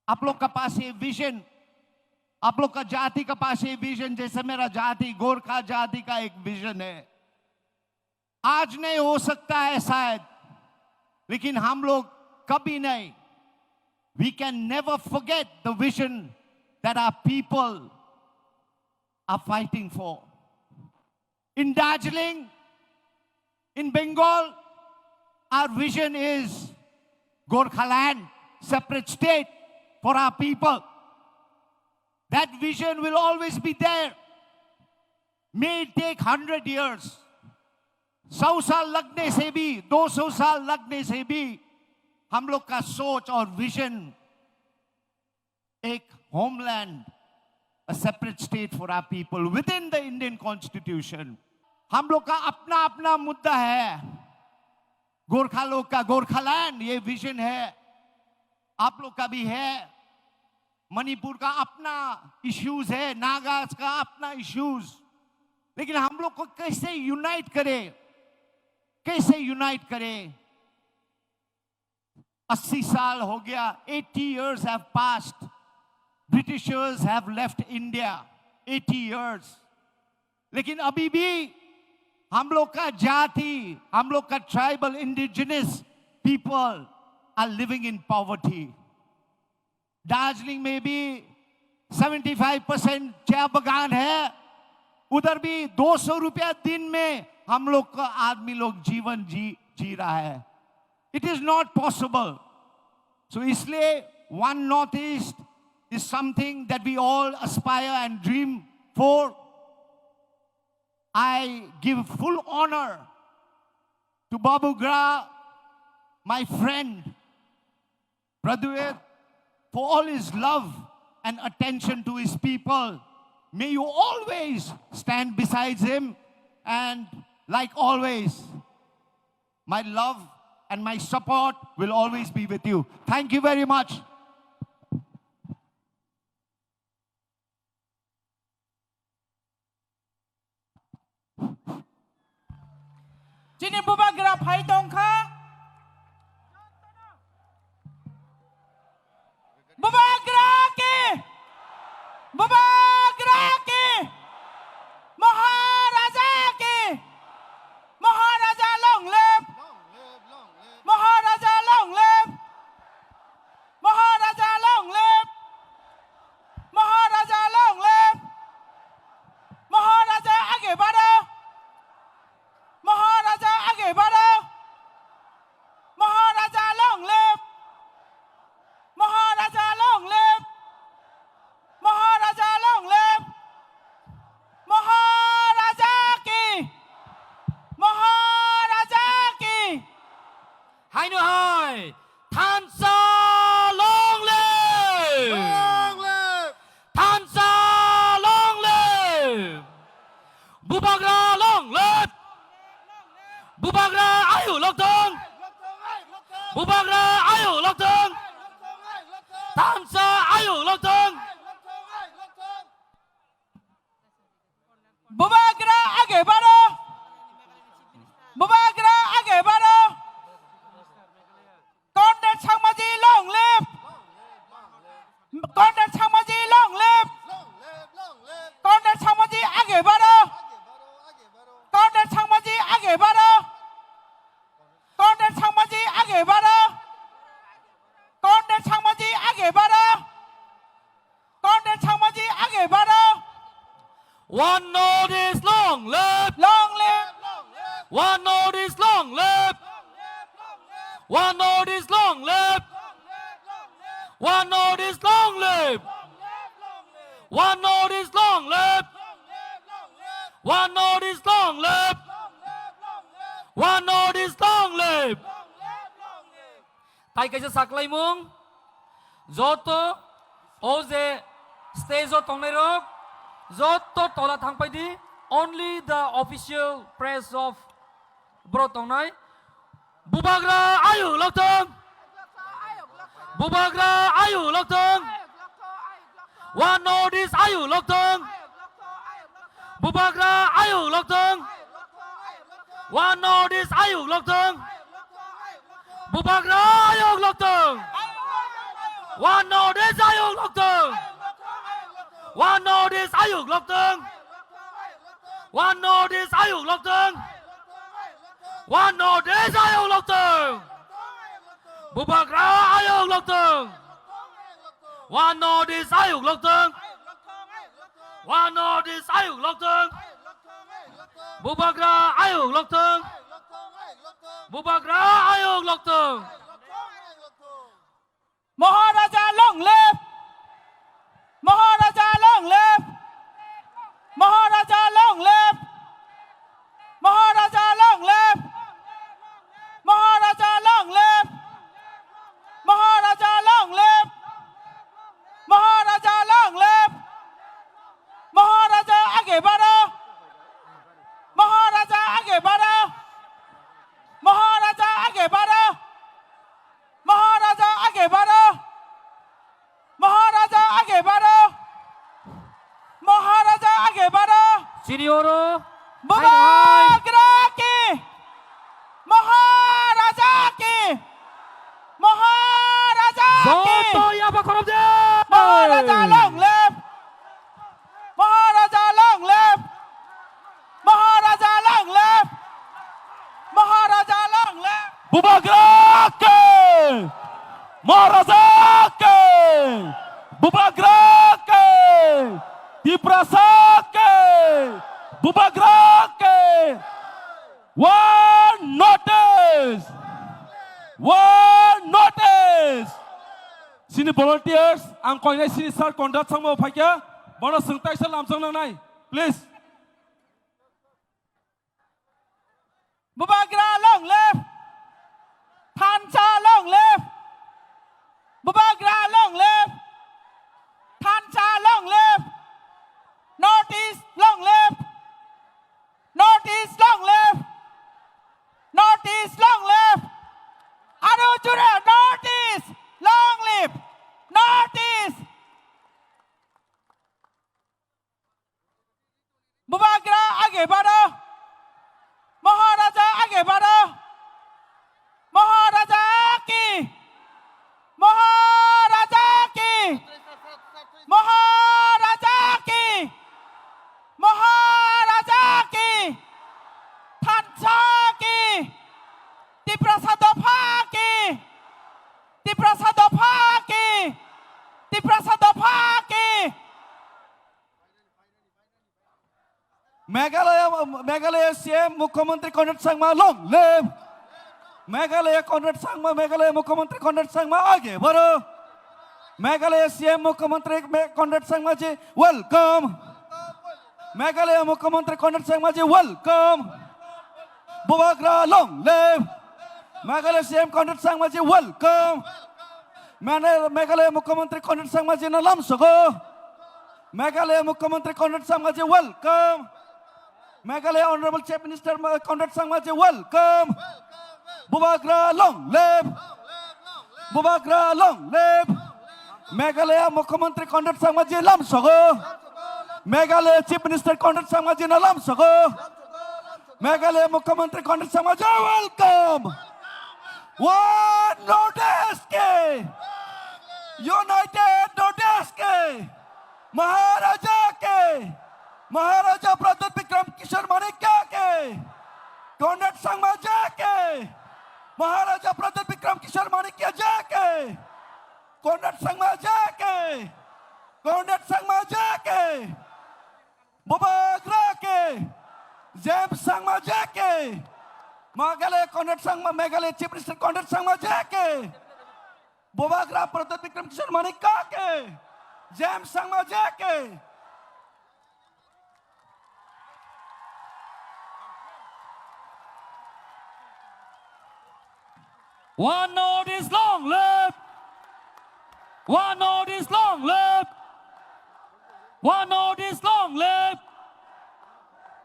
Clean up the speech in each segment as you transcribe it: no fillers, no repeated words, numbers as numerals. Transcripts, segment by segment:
आप लोग का पास ये विजन, आप लोग का जाति का पास ये विजन, जैसे मेरा जाति गोरखा जाति का एक विजन है। आज नहीं हो सकता है शायद, लेकिन हम लोग कभी नहीं, we can never forget the vision that our people are fighting for. In Darjeeling, in Bengal, our vision is Gorkhaland, separate state for our people. That vision will always be there. May it take 100 years. 100 साल लगने से भी, 200 साल लगने से भी हम लोग का सोच और विजन एक homeland, a separate state for our people within the Indian Constitution. हम लोग का अपना अपना मुद्दा है। गोरखा लोग का गोरखालैंड ये विजन है, आप लोग का भी है। मणिपुर का अपना इश्यूज है, नागास का अपना इश्यूज। लेकिन हम लोग को कैसे यूनाइट करें, कैसे यूनाइट करें? 80 साल हो गया, 80 years have passed. Britishers have left India, 80 years. लेकिन अभी भी हम लोग का जाति, हम लोग का tribal indigenous people are living in poverty. Darjeeling में भी 75% चाय बगान है, उधर भी 200 रुपया दिन में हम लोग का आदमी लोग जीवन जी रहा है। It is not possible. So इसलिए one Northeast is something that we all aspire and dream for. I give full honor to Babu Gra, my friend, Pradhuet, for all his love and attention to his people. May you always stand beside him, and like always, my love and my support will always be with you. Thank you very much. Jinin bubagra phai tongkha. Bubagra ke Maharaja ke Maharaja long live. Maharaja long live. Maharaja long live. Maharaja long live. Maharaja आगे बढ़ो. Maharaja आगे बढ़ो. Maharaja long live. Maharaja long live. Maharaja long live. Maharaja ki Hai nu hai, Thansa long live! Long live! Thansa long live! Bubagra long live! Bubagra ayu lok tong! Bubagra ayu lok tong! Thansa ayu lok tong! Bubagra आगे बढ़ो. Bubagra आगे बढ़ो. Comrade Changmaji long live. Comrade Changmaji long live. Comrade Changmaji आगे बढ़ो. Comrade Changmaji आगे बढ़ो. Comrade Changmaji आगे बढ़ो. Comrade Changmaji आगे बढ़ो. Comrade Changmaji आगे बढ़ो. One Northeast long live! Long live. One Northeast long live! One Northeast long live! One Northeast long live! One Northeast long live! One Northeast long live! One Northeast long live! Tay kaisa saklay mong Zoto Oze stage o tonglay rok Zoto tola thangpay di only the official press of Brotongnay Bubagra ayu loktong Bubagra ayu loktong One Northeast ayu loktong Bubagra ayu loktong One Northeast ayu loktong Bubagra ayu loktong One notice Ayuk Lộc Tường. One notice Ayuk Lộc Tường. One notice Ayuk Lộc Tường. One notice Ayuk Lộc Tường. Bubagra Ayuk Lộc Tường. One notice Ayuk Lộc Tường. One notice Ayuk Lộc Tường. Bubagra Ayuk Lộc Tường. Bubagra Ayuk Lộc Tường. Maharaja long live! Maharaja long live! Maharaja long live! Maharaja long live! Maharaja long live! Maharaja long live! Maharaja long live! Maharaja आगे बढ़ो! Maharaja आगे बढ़ो! Maharaja आगे बढ़ो! Maharaja आगे बढ़ो! Maharaja आगे बढ़ो! Maharaja आगे बढ़ो! Senioro. Bubagra ki! Maharaja ki! Maharaja ki! Soto Yaba Koromde. Maharaja long live! Maharaja long live! Maharaja long live! Maharaja long live! Bubagra ke! Maharaja ke! Bubagra ke! Diprasa ke! Bubagra ke! One notice! One notice! Sini volunteers, ang koinai sini sir conduct sang mo phaikia, bono sengtai sir lamsang nang nai, please. Bubagra long live! Thancha long live! Bubagra long live! Thancha long live! Northeast long live! Northeast long live! Northeast long live! Arujura Northeast long live! Northeast! Bubagra आगे बढ़ो! महाराजा आगे बढ़ो! महाराजा की! महाराजा की! महाराजा की! महाराजा की! थानसा की! तिप्रसादोफा की! तिप्रसादोफा की! तिप्रसादोफा की! Meghalaya CM Mukhyamantri Conrad Sangma long live. Meghalaya Conrad Sangma Meghalaya Mukhyamantri Conrad Sangma आगे बढ़ो. Meghalaya CM Mukhyamantri Conrad Sangma ji welcome. Meghalaya Mukhyamantri Conrad Sangma ji welcome. Bubagra long live. Meghalaya CM Conrad Sangma ji welcome. Meghalaya Mukhyamantri Conrad Sangma ji na lamsogo. Meghalaya Mukhyamantri Conrad Sangma ji welcome. Meghalaya Honorable Chief Minister Conrad Sangma ji welcome. Bubagra long live. Bubagra long live. Meghalaya Mukhyamantri Conrad Sangma ji lamsogo. Meghalaya Chief Minister Conrad Sangma ji na lamsogo. Meghalaya Mukhyamantri Conrad Sangma ji welcome. One notice ke. United notice ke. Maharaja ke. Maharaja Pradhan Vikram Kishore Manikya ke. Conrad Sangma ji ke. Maharaja Pradhan Vikram Kishore Manikya ji ke. Conrad Sangma ji ke. Conrad Sangma ji ke. Bubagra ke. James Sangma ji ke. Meghalaya Conrad Sangma Meghalaya Chief Minister Conrad Sangma ji ke. Bubagra Pradhan Vikram Kishore Manikya ke. James Sangma ji ke. One notice long live. One notice long live. One notice long live.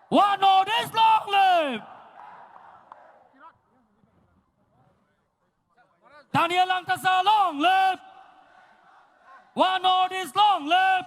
One notice long live. Daniel Langkasa long live. One notice long live.